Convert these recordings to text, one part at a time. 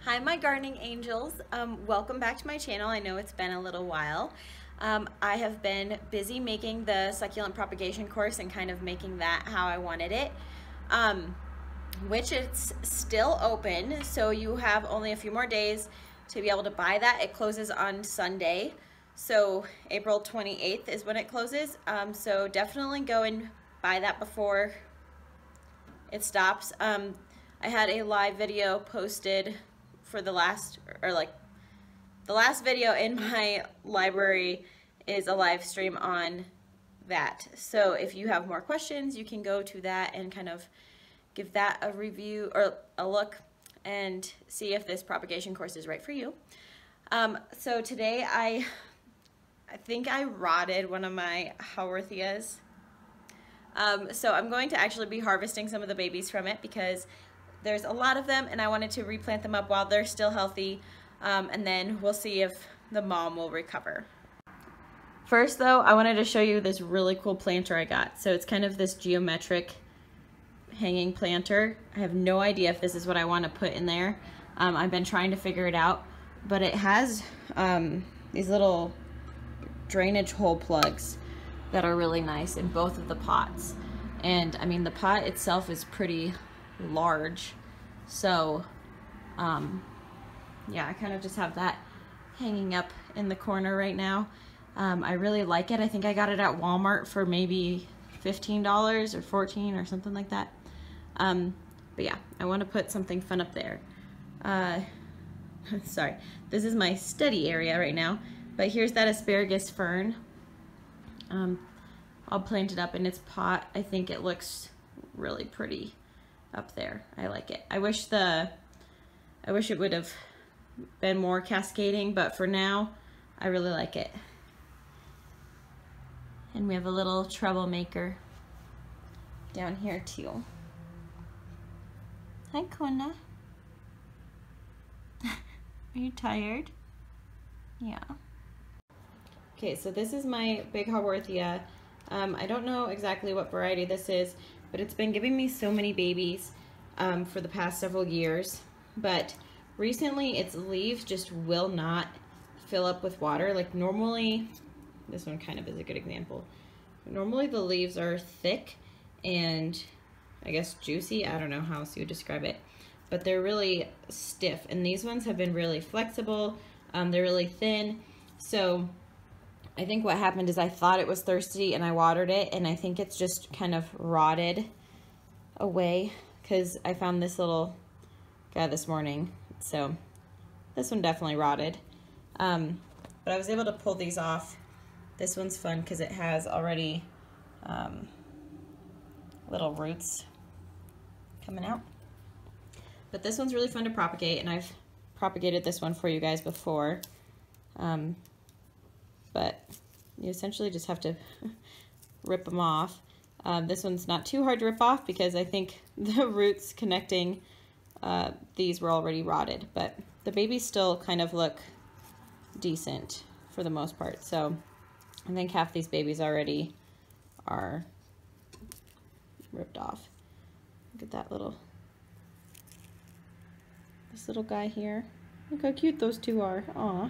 Hi, my gardening angels. Welcome back to my channel. I know it's been a little while. I have been busy making the succulent propagation course and kind of making that how I wanted it, which it's still open. So you have only a few more days to be able to buy that. It closes on Sunday. So April 28th is when it closes. So definitely go and buy that before it stops. I had a live video posted for the last video in my library is a live stream on that. So if you have more questions, you can go to that and kind of give that a review or a look and see if this propagation course is right for you. So today I think I rotted one of my Haworthias. So I'm going to actually be harvesting some of the babies from it because there's a lot of them and I wanted to replant them up while they're still healthy, and then we'll see if the mom will recover. First though, I wanted to show you this really cool planter I got. So it's kind of this geometric hanging planter. I have no idea if this is what I want to put in there. I've been trying to figure it out, but it has these little drainage hole plugs that are really nice in both of the pots. And I mean, the pot itself is pretty large, so yeah, I kind of just have that hanging up in the corner right now. I really like it. I think I got it at Walmart for maybe $15 or $14 or something like that. But yeah, I want to put something fun up there. Sorry, this is my study area right now, but here's that asparagus fern. I'll plant it up in its pot. I think it looks really pretty up there. I like it. I wish it would have been more cascading, but for now, I really like it. And we have a little troublemaker down here too. Hi, Kona. Are you tired? Yeah. Okay, so this is my big Haworthia. I don't know exactly what variety this is, but it's been giving me so many babies for the past several years. But recently its leaves just will not fill up with water. Like normally, this one kind of is a good example. Normally the leaves are thick and I guess juicy. I don't know how else you would describe it, but they're really stiff. And these ones have been really flexible. They're really thin. So I think what happened is I thought it was thirsty and I watered it, and I think it's just kind of rotted away because I found this little guy this morning. So this one definitely rotted. But I was able to pull these off. This one's fun because it has already little roots coming out. But this one's really fun to propagate, and I've propagated this one for you guys before. But you essentially just have to rip them off. This one's not too hard to rip off because I think the roots connecting these were already rotted, but the babies still kind of look decent for the most part. So I think half these babies already are ripped off. Look at that this little guy here. Look how cute those two are. Aw.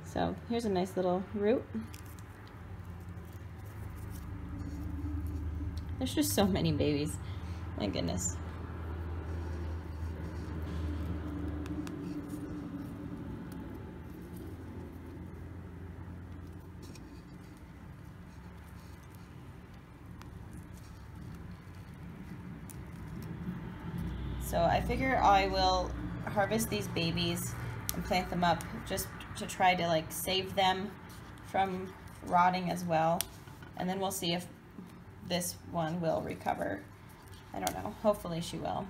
So here's a nice little root. There's just so many babies. My goodness. So I figure I will harvest these babies and plant them up just to try to like save them from rotting as well. And then we'll see if this one will recover. I don't know, hopefully she will.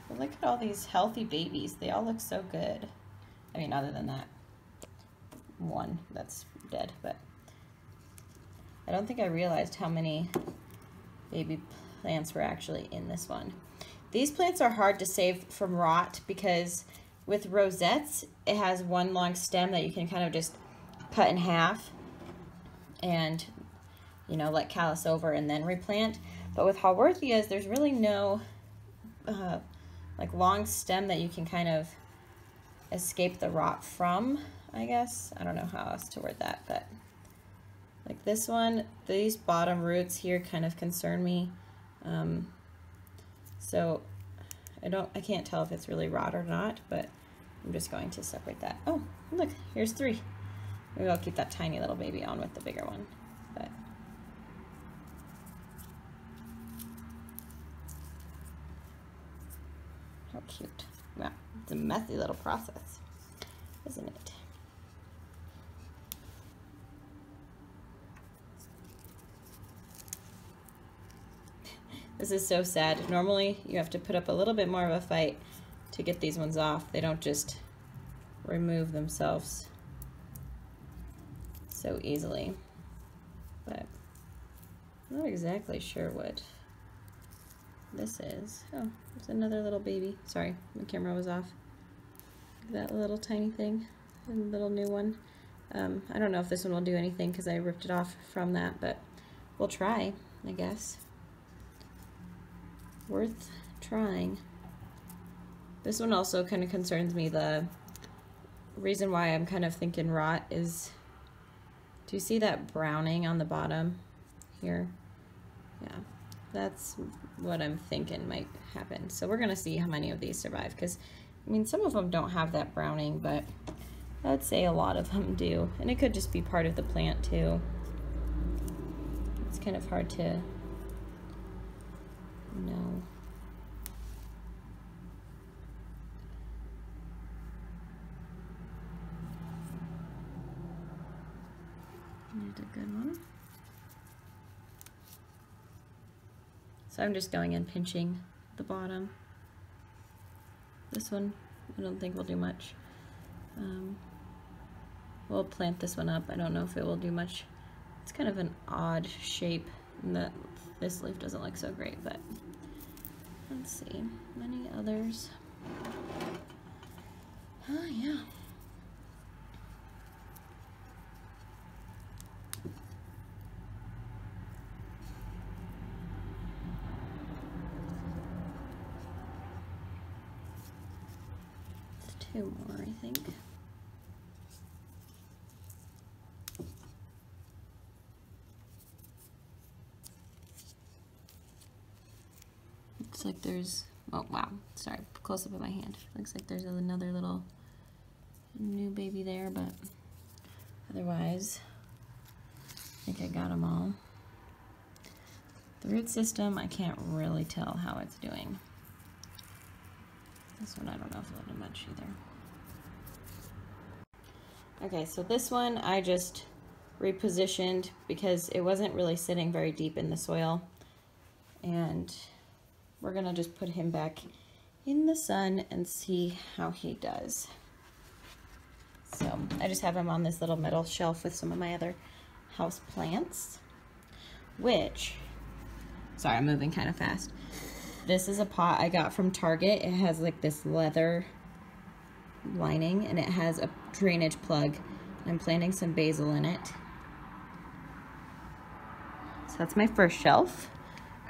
But look at all these healthy babies. They all look so good. I mean, other than that one that's dead, but I don't think I realized how many baby plants were actually in this one. These plants are hard to save from rot because with rosettes, it has one long stem that you can kind of just cut in half and, you know, let callus over and then replant. But with Haworthias, there's really no like long stem that you can kind of escape the rot from, I guess. I don't know how else to word that, but like this one, these bottom roots here kind of concern me. So I can't tell if it's really rot or not, but I'm just going to separate that. Oh, look, here's 3. Maybe I'll keep that tiny little baby on with the bigger one. But how cute. Wow, it's a messy little process, isn't it? This is so sad. Normally you have to put up a little bit more of a fight to get these ones off. They don't just remove themselves so easily. But I'm not exactly sure what this is. Oh, it's another little baby. Sorry, my camera was off. That little tiny thing, a little new one. I don't know if this one will do anything because I ripped it off from that, but we'll try, I guess. Worth trying. This one also kind of concerns me. The reason why I'm kind of thinking rot is, do you see that browning on the bottom here? Yeah, that's what I'm thinking might happen. So we're gonna see how many of these survive, because I mean, some of them don't have that browning, but I'd say a lot of them do. And it could just be part of the plant too. It's kind of hard to know. Here's a good one. So I'm just going and pinching the bottom. This one, I don't think will do much. We'll plant this one up. I don't know if it will do much. It's kind of an odd shape, and this leaf doesn't look so great, but let's see. Many others. Oh, yeah. It's 2 more, I think. Looks like there's, oh wow, sorry, close up of my hand. Looks like there's another little new baby there, but otherwise, I think I got them all. The root system, I can't really tell how it's doing. This one, I don't know if it'll do much either. Okay, so this one I just repositioned because it wasn't really sitting very deep in the soil, and we're gonna just put him back in the sun and see how he does. So I just have him on this little metal shelf with some of my other house plants, which, sorry, I'm moving kind of fast. This is a pot I got from Target. It has like this leather lining and it has a drainage plug. I'm planting some basil in it. So that's my first shelf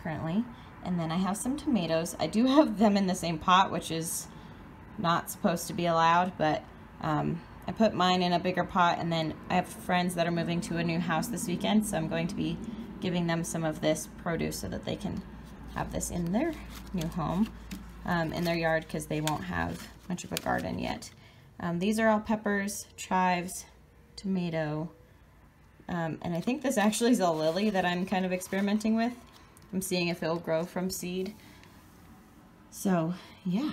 currently. And then I have some tomatoes. I do have them in the same pot, which is not supposed to be allowed, but I put mine in a bigger pot, and then I have friends that are moving to a new house this weekend, so I'm going to be giving them some of this produce so that they can have this in their new home, in their yard, because they won't have much of a garden yet. These are all peppers, chives, tomato, and I think this actually is a lily that I'm kind of experimenting with. I'm seeing if it'll grow from seed. So, yeah.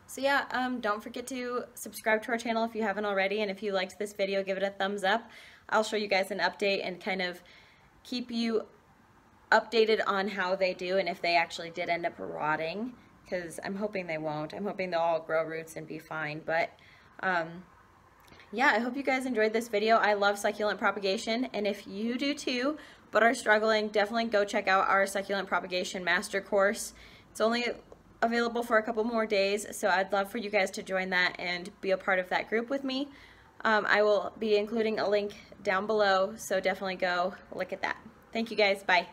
So yeah, don't forget to subscribe to our channel if you haven't already, and if you liked this video, give it a thumbs up. I'll show you guys an update and kind of keep you updated on how they do and if they actually did end up rotting, because I'm hoping they won't. I'm hoping they'll all grow roots and be fine. But yeah, I hope you guys enjoyed this video. I love succulent propagation, and if you do too, but are struggling, definitely go check out our succulent propagation master course. It's only available for a couple more days, so I'd love for you guys to join that and be a part of that group with me. I will be including a link down below, so definitely go look at that. Thank you guys. Bye.